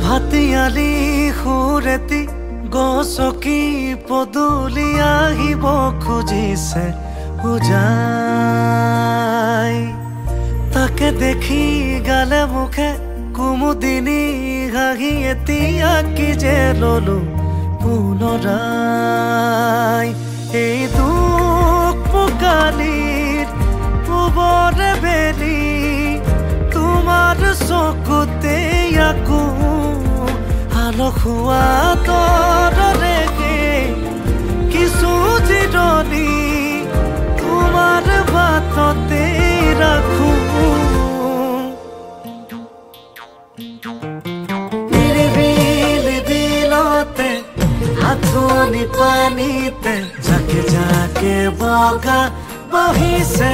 ভাতিয়ালি সুৰেতি গছকি পদূলি আহিব খুজিছে উজাই তাকে দেখি গালে মুখে কুমুদিনী হাঁহি এতিয়া কি যে ললো পুনৰাই এই দুখ পোকালিৰ পূবৰে বেলি তোমাৰ চকুতে আকো আলসুৱা তৰলৈকে কিছু জিৰণি তোমাৰ বাটতে ৰাখো নিৰিবিল বিলতে আঁঠুনি পানীতে জাকে জাকে বগা বহিছে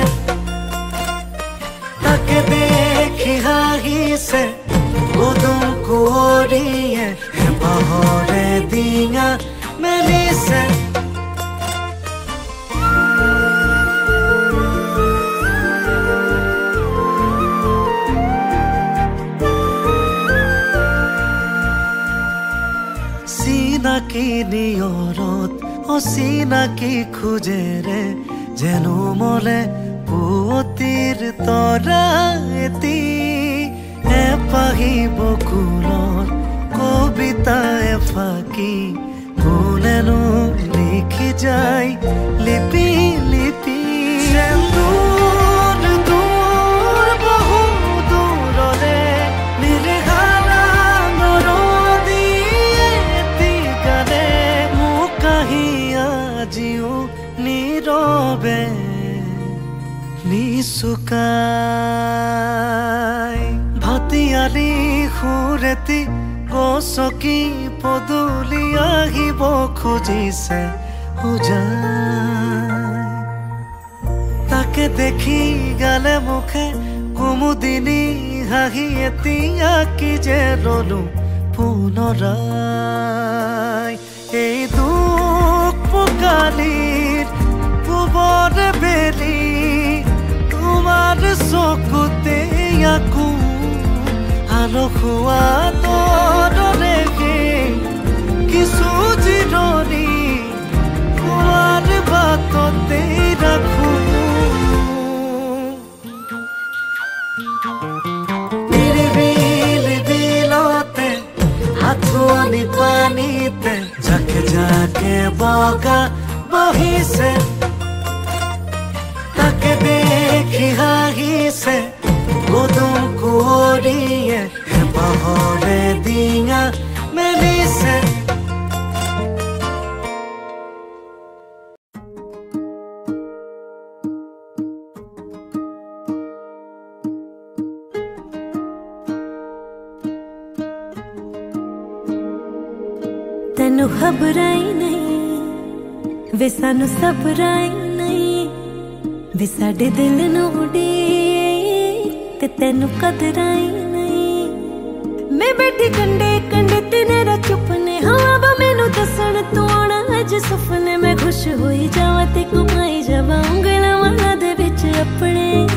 তাকে দেখি হাঁহিছে উদুম কুঁৱৰীয়ে হেঁপাহৰে ডিঙা মেলিছে চিনাকি নিয়ৰত অচিনাকি খোজেৰে যেনো মলে পুৱতিৰ তৰা এটি এপাহি বকুলৰ কবিতা এফাকি কোনেনো লিখি যায় লিপি লিপি দূৰ বহু দূৰলে নিৰ্হাৰা নৰদীয়ে এটি গানে মোক কাহি আজিও নীৰৱে নিচুকাই ভাতিয়ালি সুৰেতি গছকি পদূলি আহিব খুজিছে উজাই তাকে দেখি গালে মুখে কুমুদিনী হাঁহি এতিয়া কি যে ললো পুনৰাই এই দুখ পোকালিৰ পূবৰে বেলি তোমাৰ চকুতে আকো আলসুৱা তৰলৈকে কিছু জিৰণি তোমাৰ বাটতে ৰাখো নিৰিবিল বিলতে আঁঠুনি পানীতে জাকে জাকে বগা বহিছে তাকে দেখি হাঁহিছে উদুম কুঁৱৰীয়ে হেঁপাহৰে ডিঙা মেলিছে ਤੈਨੂੰ ਖਬਰਾਂ ਹੀ ਨਹੀਂ ਵੇ ਸਾਨੂੰ ਸਬਰਾਂ ਹੀ ਨਹੀਂ ਵੇ ਸਾਡੇ ਦਿਲ ਨੂੰ ਉਡੀ ਤੇ ਤੈਨੂੰ ਕਦਰਾਂ ਹੀ ਨਹੀਂ ਮੈਂ ਬੈਠੀ ਕੰਡੇ ਕੰਡੇ ਤੇ ਨੇਰਾ ਚੁੱਪਨੇ ਹਵਾ ਮੈਨੂੰ ਦੱਸਣ ਤੂੰ ਆਉਣਾ ਅੱਜ ਸੁਪਨੇ ਮੈਂ ਖੁਸ਼ ਹੋਈ ਜਾਵਾਂ ਤੇ ਘੁਮਾਈ ਜਾਵਾਂ ਉਂਗਲਾਂ ਵਾਲਾਂ ਦੇ ਵਿੱਚ ਆਪਣੇ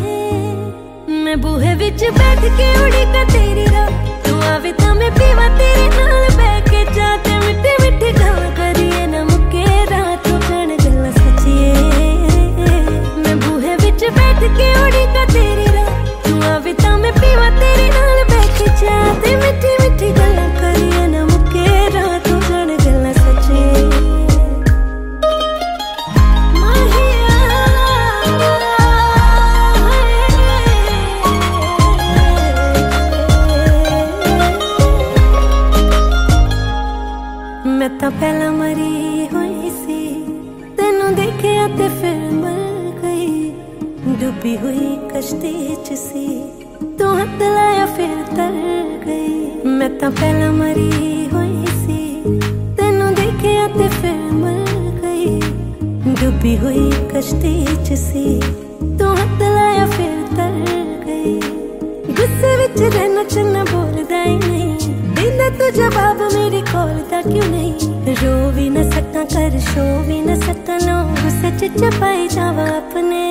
ਮੈਂ ਬੂਹੇ ਵਿੱਚ ਬੈਠ ਕੇ ਉਡੀਕਾਂ ਤੇਰੀ ਰਾਹ ਤੂੰ ਆਵੇ ਤਾਂ ਮੈਂ ਪੀਵਾਂ ਤੇਰੇ ਨਾਲ ਬਹਿ ਕੇ ਜਾ ਤੇ ਮਿੱਠੀ ਮਿੱਠੀ ਗੱਲ ਕਰ मैं तो पहला मरी हुई सी, तेनू देखिया ते फिर मर गई। डूबी हुई कश्ती च सी, तू हाथ लाया फिर तर गई। मैं तो पहला मरी हुई सी, तेनू देखिया ते फिर मर गई। डूबी हुई कश्ती च सी, तू हाथ लाया फिर तर गई। गुस्से विच रहना चन्ना बोलदा ही नहीं, देंदा तू जवाब मेरे कोलदा क्यों नहीं। रो भी न सका कर शो भी न सका, लो गुस्से च चपाई जावा अपने।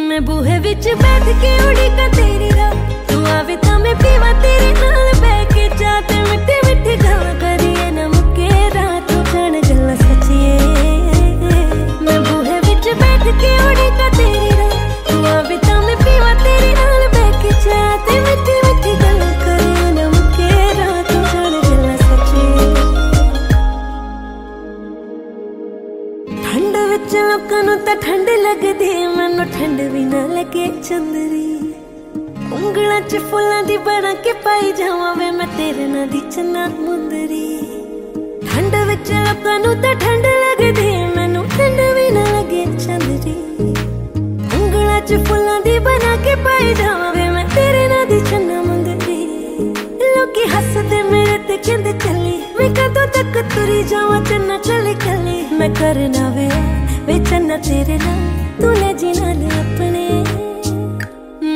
मैं बूहे विच बैठ के उड़ीका तेरी राह, तू आवे तां मैं पीवा तेरे नाल बैठ के। जाते मिठे मिठे गल्लां करिए ना मुक्के रात, तू जाने गल्लां सच्चिए। मैं बूहे विच बैठ के उड़ीका तेरी राह, तू आवे तां मैं पीवा तेरे नाल बैठ के। जाते मिठे मिठे गल्लां करिए ना मुक्के रात, तू जाने गल्लां सच्चिए। ठंड विच लोकां नूं तां ठंड लगदी, मैनूं ठंड भी ना लगे चंदरी। उंगलां च फुल्लां दी बना के पाई जावां वे मैं तेरे नाल दी चन्ना मुंदरी। ठंड विच लोकां नूं तां ठंड लगदी, मैनूं ठंड भी ना लगे चंदरी। उंगलां च फुल्लां दी बना के पाई जावां वे मैं तेरे नाल दी चन्ना मुंदरी। लोकी हसदे मेरे ते कहंदे चली, मैं कदों तक तुरी जावां चन्ना कली कली। मैं करना वे चन्ना तेरे नाल, तू ले जी नाल अपने।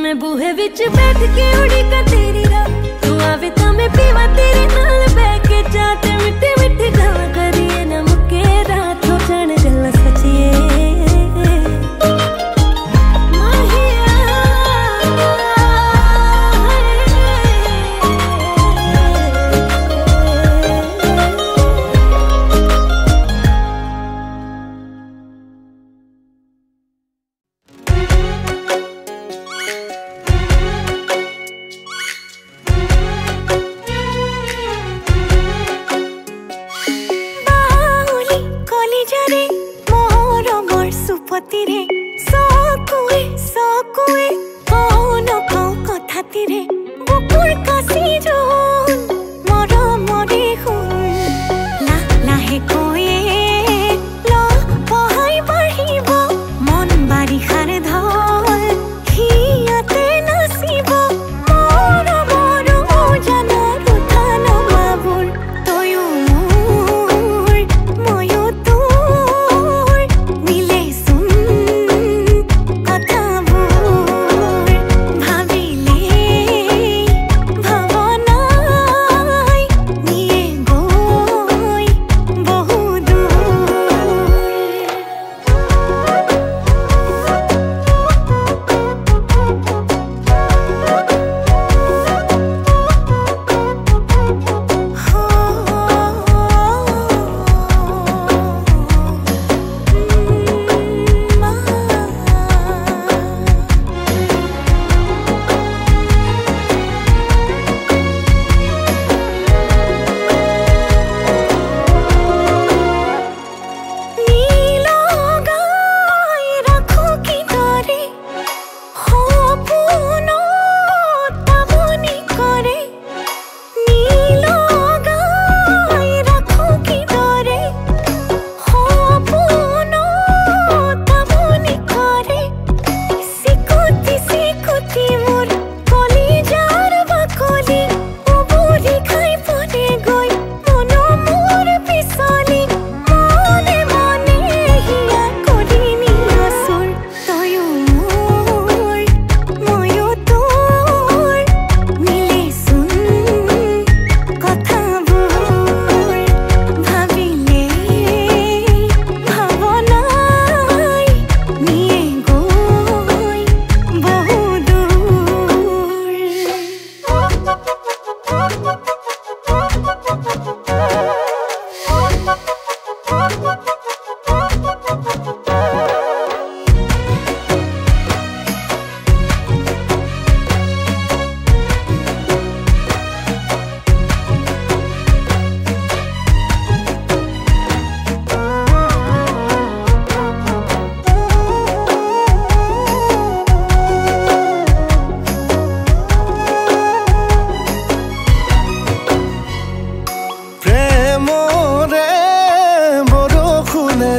मैं बूहे विच बैठ के उड़ीका तेरी राह, तू आवे तां मैं पीवा तेरे नाल बैठ के। जाते मिठे मिठे गल्लां करिए ना मुक्के रात, तू जाने गल्लां सच्चिए। তীরে সকুয়ে কোন কথা তীরে বুকুর কাছি জন মরমরে হুন লাহে কয়ে ল পহাই বাঢ়িব মন বাৰিষাৰ ঢল হিয়াতে নাচিব মোৰ জানৰ উঠা নমাবোৰ তয়ো মোৰ ময়ো তোৰ মিলে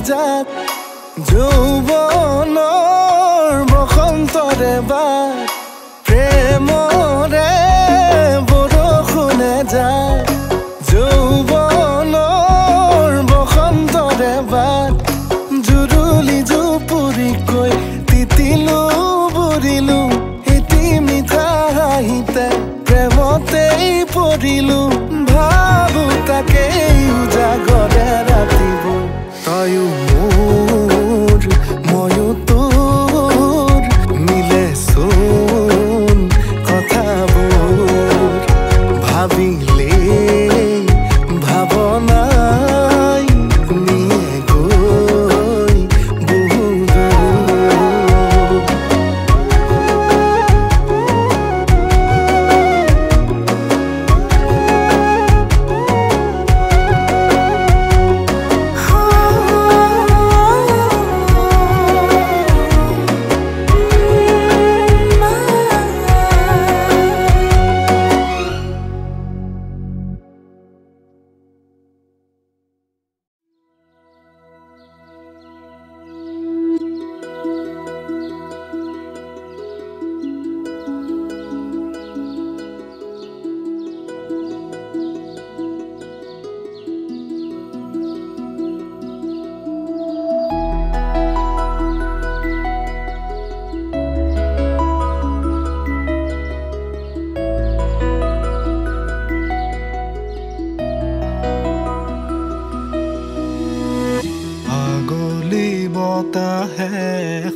যাক যৌৱনৰ বসন্তৰে বাক প্ৰেমৰে বৰষুণে যাক যৌৱনৰ বসন্তৰে বাক জুৰুলি জুপুৰিকৈ তিতিলো বুৰিলো এটি মিঠা হাঁহিতে প্ৰেমতেই পৰিলো ভাবো তাকেই উজাগৰে ৰাতিবোৰ তয়ো মোৰ ময়ো তোৰ মিলে চোন কথাবোৰ ভাবিলে ভাৱনাই নিয়ে গৈ বহু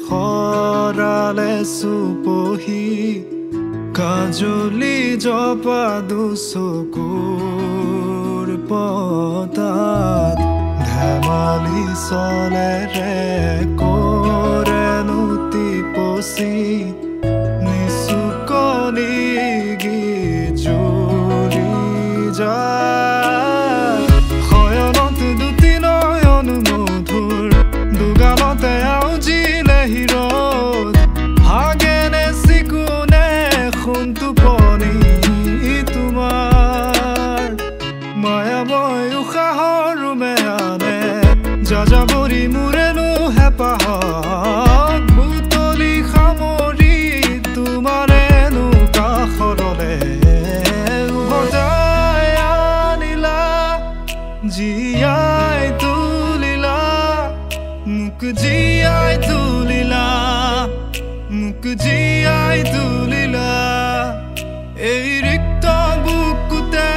খৰালে চুপহি কাজলি জপা দুচকুৰ পতাত ধেমালি চলেৰে কৰে নুতি পচি নিচুকনি গীত জুৰি যায় শয়নত দুটি নয়ন মধুৰ দুগালতে আউজিলে হিৰত হাগেনে চিকুনে সোণটো পনি তোমাৰ মায়াময় উশাহৰ মেয়ানে যাযাবৰী মোৰেনো হেঁপাহত বুটলি সামৰি তোমাৰেনো কাষৰলে উভতাই আনিলা জীয়াই তুলিলা মুক জীয়াই তুলিলা মুক জীয়াই তুলিলা এই ৰিক্ত বুকুতে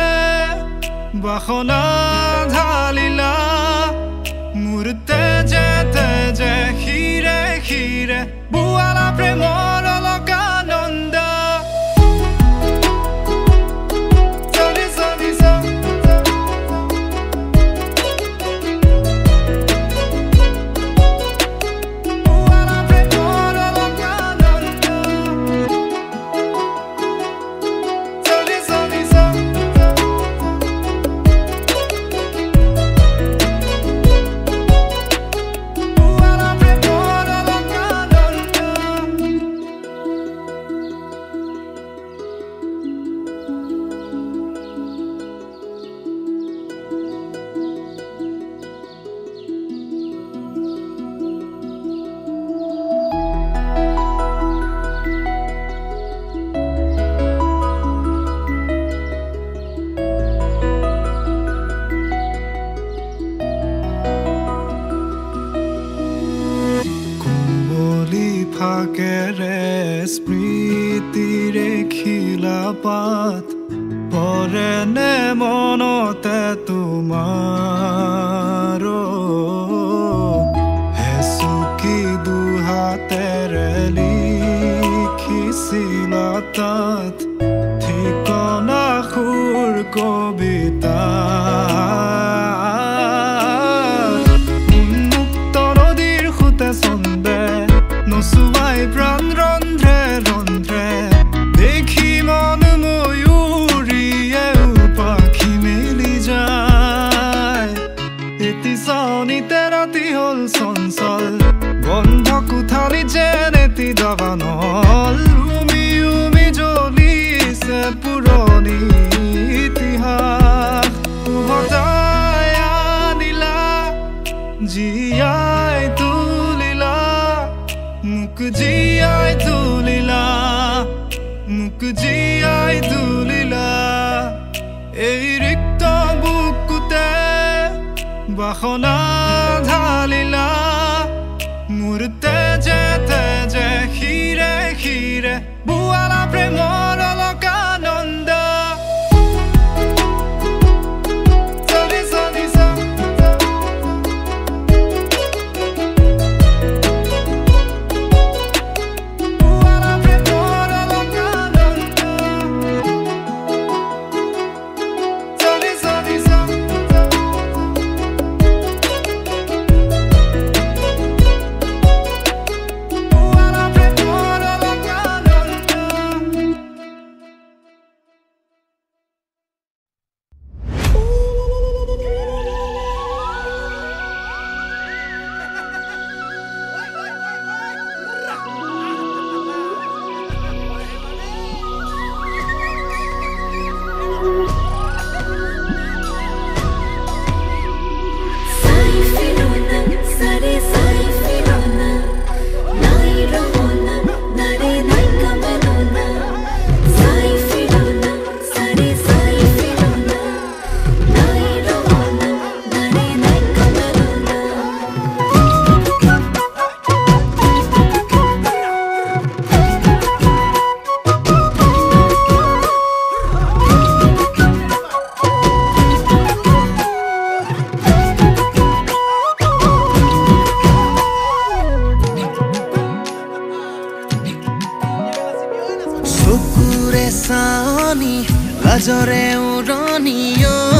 বাসনা ঢালিলা মোৰ তেজে তেজে শিৰে শিৰে বুৱালা প্ৰেমৰ অলকানন্দ ফাকেৰে স্মৃতিৰে খিলা পাত পৰেনে মনতে তোমাৰ হেচুকি দুহাতেৰে লিখিছিলা তাত ঠিকনা সুৰ কবিতা উন্মুক্ত নদীৰ সুতে চন্দে নচুৱাই প্ৰাণ ৰন্ধ্ৰে ৰন্ধ্ৰে দেখি মন ময়ূৰীয়ে পাখি মেলি যায় এটি চাউনিতে ৰাতি হ'ল চঞ্চল বন্ধ কোঠালি যেন এটি দাবানল উমি উমি জ্বলিছে পুৰণি ইতিহাস উভতাই আনিলা জীয়া জিয়াই তুলিলা মোক জিয়াই তুলিলা এই ৰিক্ত বুকুতে বাসনা ঢালিলা মোৰ তেজে তেজে শিৰে শিৰে বুৱালা প্ৰেমৰ অলকানন্দ চকুৰে চানি লাজৰে উৰণিয়